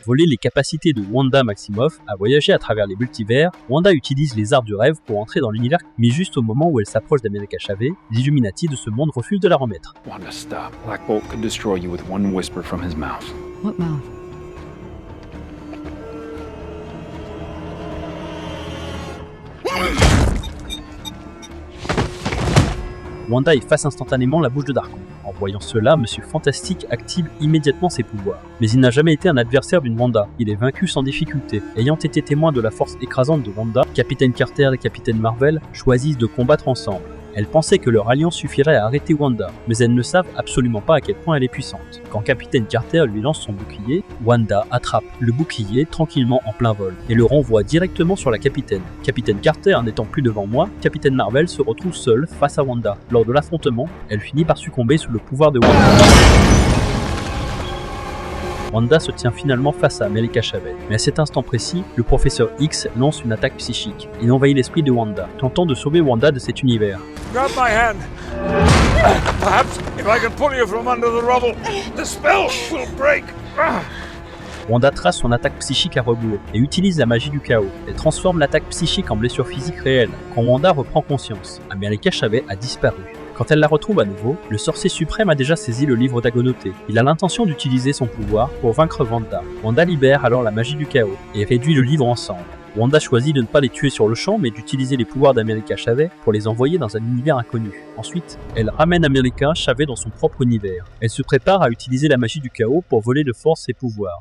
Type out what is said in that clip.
voler les capacités de Wanda Maximoff à voyager à travers les multivers, Wanda utilise les arts du rêve pour entrer dans l'univers, mais juste au moment où elle s'approche d'America Chavez, les Illuminati de ce monde refusent de la remettre. Wanda, stop. Black Bolt could destroy you with one whisper from his mouth. What mouth? Wanda efface instantanément la bouche de Darkon. En voyant cela, Monsieur Fantastique active immédiatement ses pouvoirs. Mais il n'a jamais été un adversaire d'une Wanda, il est vaincu sans difficulté. Ayant été témoin de la force écrasante de Wanda, Capitaine Carter et Capitaine Marvel choisissent de combattre ensemble. Elles pensaient que leur alliance suffirait à arrêter Wanda, mais elles ne savent absolument pas à quel point elle est puissante. Quand Capitaine Carter lui lance son bouclier, Wanda attrape le bouclier tranquillement en plein vol et le renvoie directement sur la capitaine. Capitaine Carter n'étant plus devant moi, Capitaine Marvel se retrouve seule face à Wanda. Lors de l'affrontement, elle finit par succomber sous le pouvoir de Wanda. Wanda se tient finalement face à America Chavez. Mais à cet instant précis, le professeur X lance une attaque psychique. Il envahit l'esprit de Wanda, tentant de sauver Wanda de cet univers. Grab my hand. Perhaps if I can pull you from under the rubble, the spell will break. Wanda trace son attaque psychique à rebours et utilise la magie du chaos. Elle transforme l'attaque psychique en blessure physique réelle. Quand Wanda reprend conscience, America Chavez a disparu. Quand elle la retrouve à nouveau, le sorcier suprême a déjà saisi le livre d'Agonoté. Il a l'intention d'utiliser son pouvoir pour vaincre Wanda. Wanda libère alors la magie du chaos et réduit le livre ensemble. Wanda choisit de ne pas les tuer sur le champ, mais d'utiliser les pouvoirs d'America Chavez pour les envoyer dans un univers inconnu. Ensuite, elle ramène America Chavez dans son propre univers. Elle se prépare à utiliser la magie du chaos pour voler de force ses pouvoirs.